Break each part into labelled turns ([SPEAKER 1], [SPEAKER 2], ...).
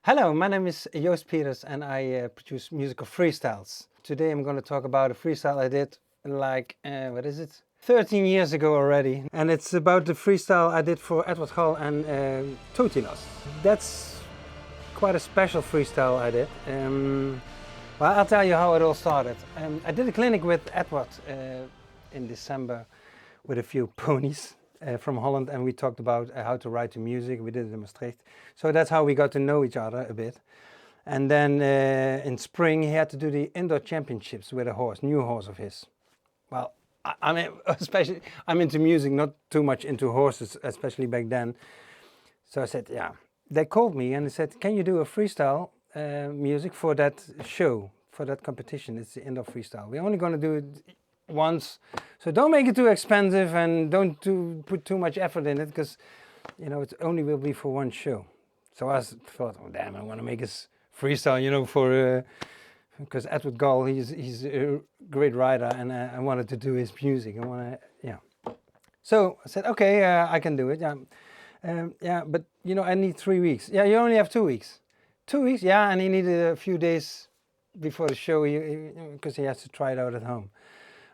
[SPEAKER 1] Hello, my name is Joost Peters and I produce musical freestyles. Today I'm going to talk about a freestyle I did like, 13 years ago already. And it's about the freestyle I did for Edward Hall and Totilas. That's quite a special freestyle I did. Well, I'll tell you how it all started. I did a clinic with Edward in December with a few ponies. From Holland, and we talked about how to write the music. We did it in Maastricht. So that's how we got to know each other a bit. And then in spring he had to do the indoor championships with a horse, new horse of his. Well, I mean, especially I'm into music, not too much into horses, especially back then. So I said, yeah. They called me and they said, can you do a freestyle music for that show, for that competition? It's the indoor freestyle. We're only going to do it once, so don't make it too expensive and don't put too much effort in it, because it only will be for one show. So I thought, oh damn, I want to make this freestyle, for because Edward Gall, he's a great writer, and I wanted to do his music. So I said, okay, I can do it. Yeah, but I need 3 weeks. Yeah, you only have 2 weeks. 2 weeks, yeah, and he needed a few days before the show because he has to try it out at home.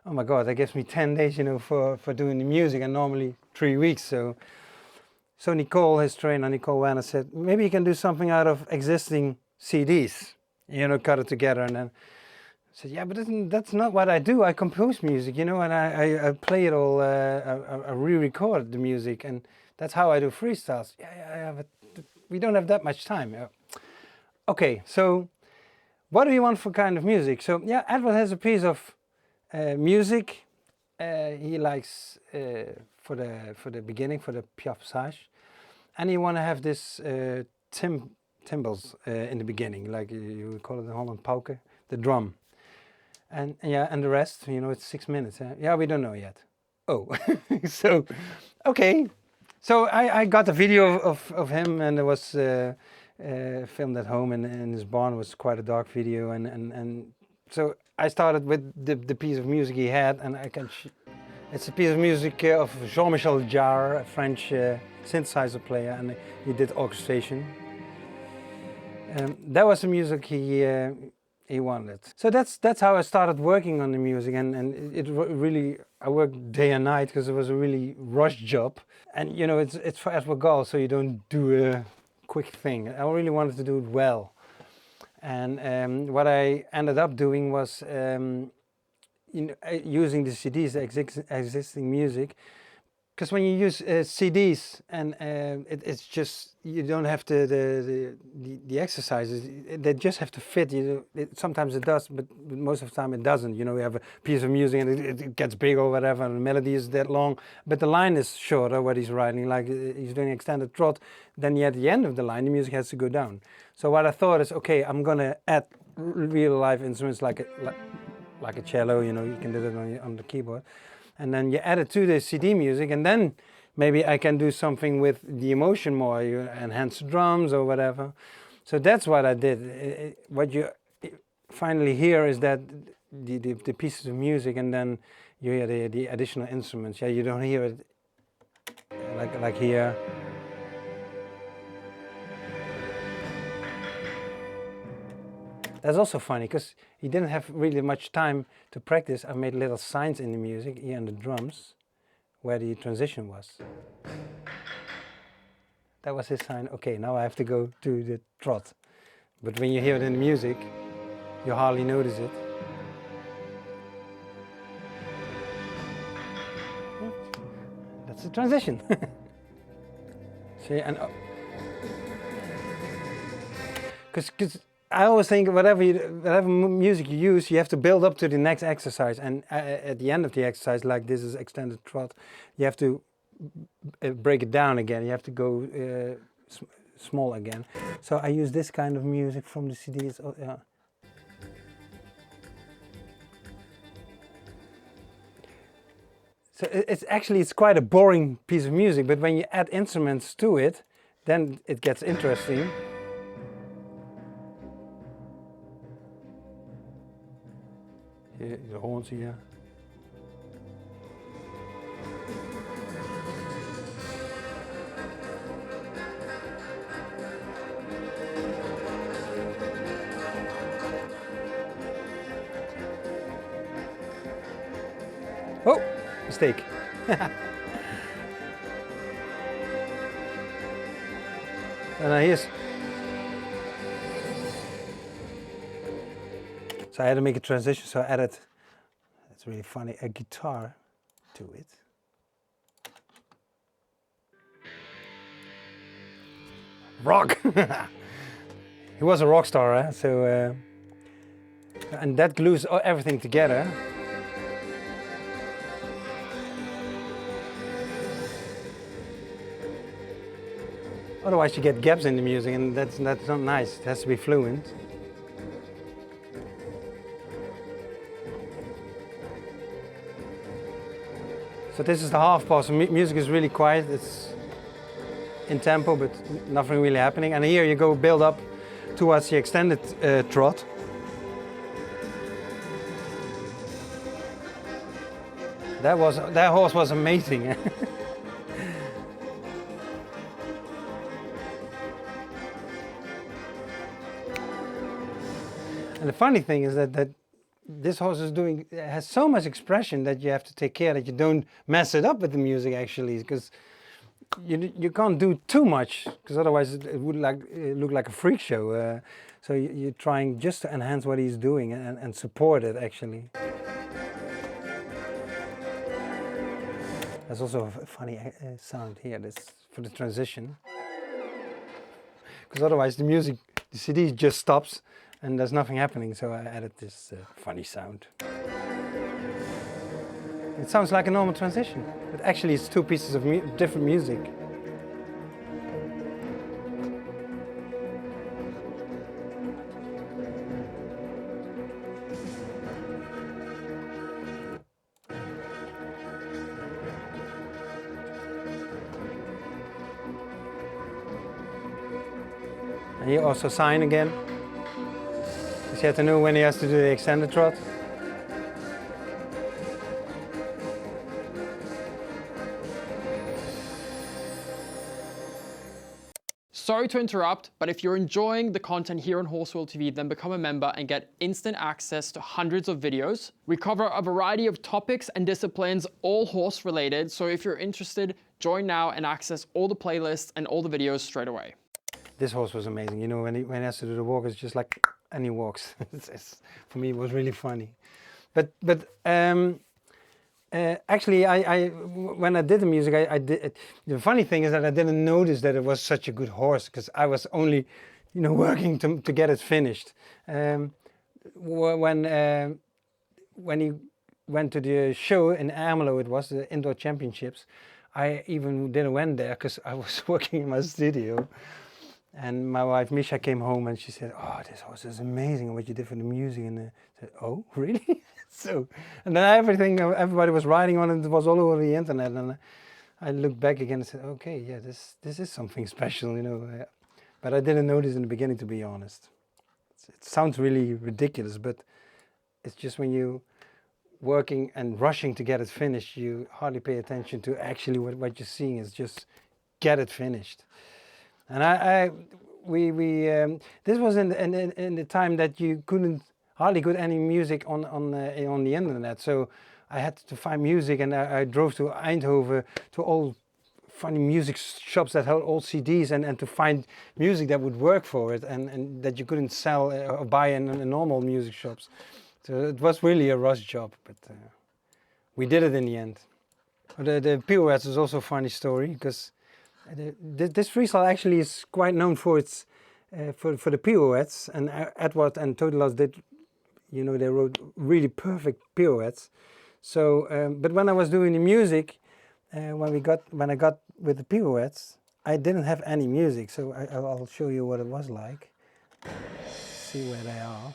[SPEAKER 1] Oh my God, that gives me 10 days, for doing the music, and normally 3 weeks. So Nicole, his trainer, Nicole Werner, said, maybe you can do something out of existing CDs, cut it together. And then I said, yeah, but that's not what I do. I compose music, and I play it all, I re-record the music, and that's how I do freestyles. Yeah, but we don't have that much time. Yeah. Okay, so what do you want for kind of music? So yeah, Edward has a piece of music he likes for the beginning, for the piaf passage, and you want to have this timbals in the beginning, like you would call it in Holland, pauke, the drum, and the rest, it's 6 minutes. Yeah, we don't know yet. Oh, so okay, so I got a video of him, and it was filmed at home in his barn. It was quite a dark video, and so I started with the piece of music he had, and it's a piece of music of Jean-Michel Jarre, a French synthesizer player, and he did orchestration. That was the music he wanted. So that's how I started working on the music, and it really, I worked day and night because it was a really rush job. And it's for Edward Gall, so you don't do a quick thing. I really wanted to do it well. And what I ended up doing was using the CDs, the existing music, because when you use CDs and it's just, you don't have the exercises, they just have to fit. Sometimes it does, but most of the time it doesn't. We have a piece of music and it gets big or whatever, and the melody is that long, but the line is shorter, what he's writing, like he's doing extended trot, then at the end of the line the music has to go down. So what I thought is, okay, I'm gonna add real live instruments like a cello, you can do that on the keyboard. And then you add it to the CD music, and then maybe I can do something with the emotion more, you enhance the drums or whatever. So that's what I did. What you finally hear is that the pieces of music, and then you hear the additional instruments. Yeah, you don't hear it like here. That's also funny, because he didn't have really much time to practice. I made little signs in the music, here on the drums, where the transition was. That was his sign. Okay, now I have to go to the trot. But when you hear it in the music, you hardly notice it. That's the transition. See, and because I always think whatever music you use, you have to build up to the next exercise, and at the end of the exercise, like this is extended trot, you have to break it down again. You have to go small again. So I use this kind of music from the CDs. Oh, yeah. So it's quite a boring piece of music, but when you add instruments to it, then it gets interesting. The horns here. Oh, mistake. And here's. So I had to make a transition, so I added, that's really funny, a guitar to it. Rock! He was a rock star, eh? So, and that glues everything together. Otherwise you get gaps in the music, and that's not nice. It has to be fluent. So this is the half pause. Music is really quiet. It's in tempo, but nothing really happening. And here you go build up towards the extended trot. That horse was amazing. And the funny thing is that this horse has so much expression that you have to take care that you don't mess it up with the music actually, because you can't do too much, because otherwise it would look like a freak show. So you're trying just to enhance what he's doing and support it actually. There's also a funny sound here. That's for the transition, because otherwise the CD just stops and there's nothing happening. So I added this funny sound. It sounds like a normal transition, but actually it's two pieces of different music. And you also sign again, because you have to know when he has to do the extended trot.
[SPEAKER 2] Sorry to interrupt, but if you're enjoying the content here on Horsewheel TV, then become a member and get instant access to hundreds of videos. We cover a variety of topics and disciplines, all horse related. So if you're interested, join now and access all the playlists and all the videos straight away.
[SPEAKER 1] This horse was amazing. You know, when he has to do the walk, it's just like, and he walks. For me, it was really funny. But actually, when I did the music, the funny thing is that I didn't notice that it was such a good horse, because I was only, working to get it finished. When he went to the show in Ermelo, it was the indoor championships, I even didn't went there because I was working in my studio. And my wife Misha came home and she said, "Oh, this horse is amazing, what you did for the music." And I said, "Oh, really?" So, and then everybody was writing on it. It was all over the internet. And I looked back again and said, "Okay, yeah, this is something special, But I didn't notice in the beginning, to be honest. It sounds really ridiculous, but it's just when you working and rushing to get it finished, you hardly pay attention to actually what you're seeing is just get it finished. And this was in the time that you hardly got any music on the internet. So I had to find music, and I drove to Eindhoven to all funny music shops that had old CDs, and to find music that would work for it, and that you couldn't sell or buy in normal music shops. So it was really a rush job, but we did it in the end. The pirouettes is also a funny story, because this freestyle actually is quite known for its for the pirouettes, and Edward and Totilas did, they wrote really perfect pirouettes. So, but when I was doing the music, when I got with the pirouettes, I didn't have any music. So I'll show you what it was like. See where they are.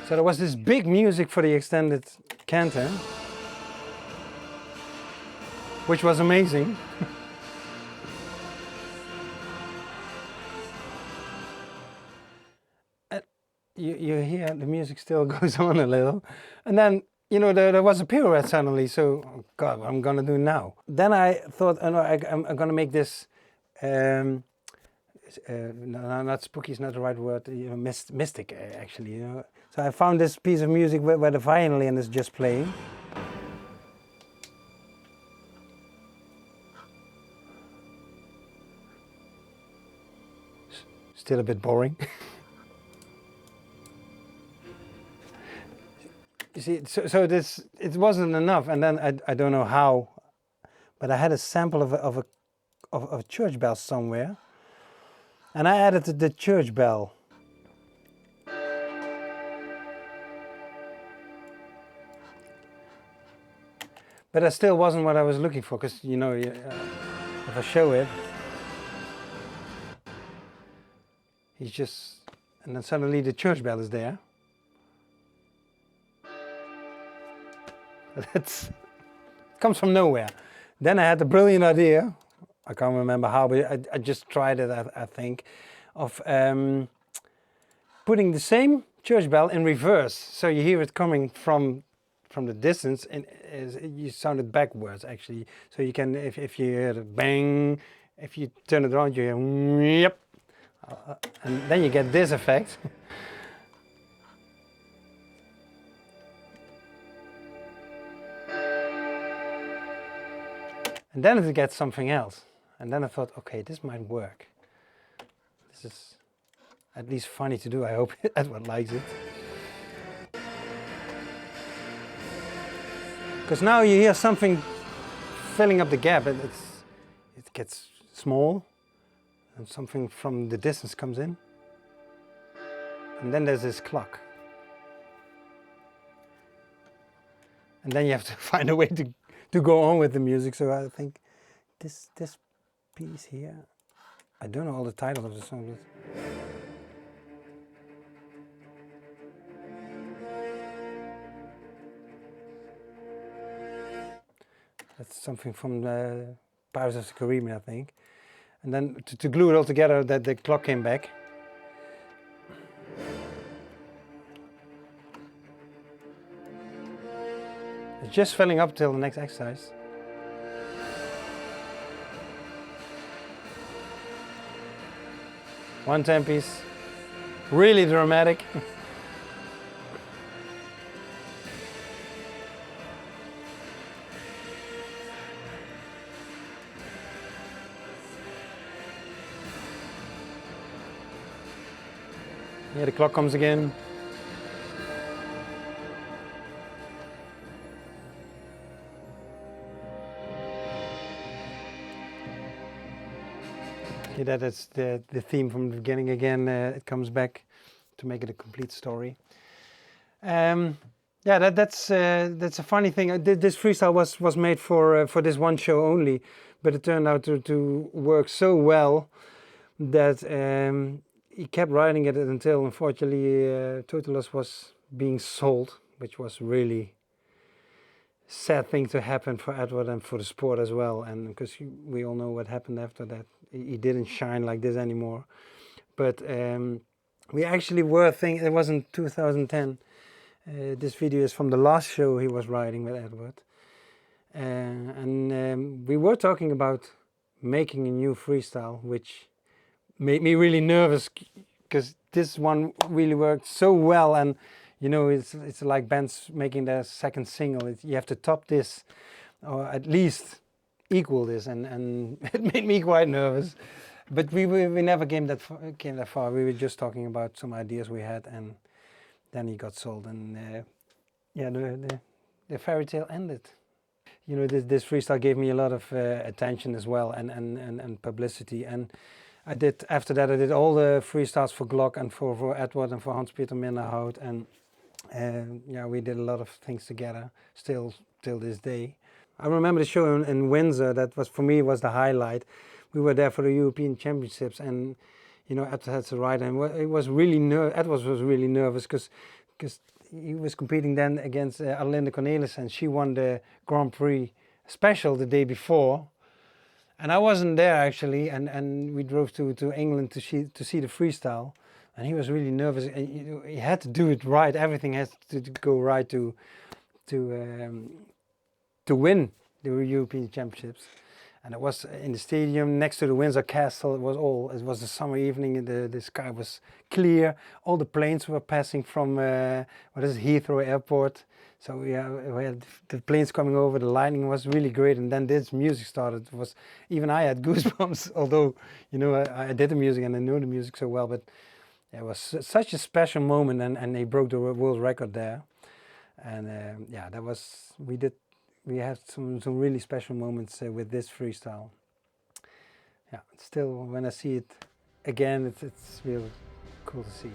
[SPEAKER 1] So there was this big music for the extended canter, which was amazing. You hear the music still goes on a little, and then there was a pirouette suddenly. So, oh God, what I'm gonna do now? Then I thought, I'm gonna make this no, not spooky is not the right word, you know, mystic actually, you know. So I found this piece of music where the violin is just playing. Still a bit boring. You see, so this, it wasn't enough, and then I don't know how, but I had a sample of a church bell somewhere, and I added the church bell. But that still wasn't what I was looking for, because, you know, if I show it, he's just, and then suddenly the church bell is there. It comes from nowhere. Then I had the brilliant idea, I can't remember how, but I just tried it, I think, of putting the same church bell in reverse. So you hear it coming from the distance, and you sound it backwards actually. So you can, if you hear the bang, if you turn it around, you hear yep, and then you get this effect. And then it gets something else. And then I thought, okay, this might work. This is at least funny to do. I hope Edward likes it. Because now you hear something filling up the gap. It gets small, and something from the distance comes in. And then there's this clock. And then you have to find a way to go on with the music. So I think this piece here, I don't know all the titles of the song. That's something from the Pirates of the Caribbean, I think. And then to glue it all together, that the clock came back. It's just filling up till the next exercise. One 10-piece, really dramatic. Yeah, the clock comes again. Yeah, that's the theme from the beginning again. It comes back to make it a complete story. Yeah, that's a funny thing. This freestyle was made for this one show only, but it turned out to work so well that he kept writing it until, unfortunately, Totilas was being sold, which was really sad thing to happen for Edward and for the sport as well. And because we all know what happened after that, he didn't shine like this anymore. But we actually were thinking, it was in 2010. This video is from the last show he was riding with Edward. And we were talking about making a new freestyle, which made me really nervous because this one really worked so well. And you know, it's like bands making their second single. You have to top this, or at least equal this, and it made me quite nervous. But we never came that far. We were just talking about some ideas we had, and then he got sold, and yeah, the fairy tale ended. You know, this freestyle gave me a lot of attention as well, and publicity. And after that I did all the freestyles for Glock and for Edward and for Hans-Peter Minderhout, and yeah, we did a lot of things together still till this day. I remember the show in Windsor. That was, for me, was the highlight. We were there for the European Championships, and you know, Edward had to ride, and it was really Edward was really nervous because he was competing then against Adelinde Cornelis, and she won the Grand Prix special the day before, and I wasn't there actually, and we drove to England to see the freestyle, and he was really nervous. And he had to do it right. Everything has to go right to win the European Championships. And it was in the stadium next to the Windsor Castle. It was a summer evening, and the sky was clear. All the planes were passing from Heathrow Airport. So we had the planes coming over. The lighting was really great, and then this music started. Even I had goosebumps, although I did the music and I knew the music so well. But it was such a special moment, and they broke the world record there. And yeah, we had some really special moments with this freestyle. Yeah, still when I see it again, it's real cool to see.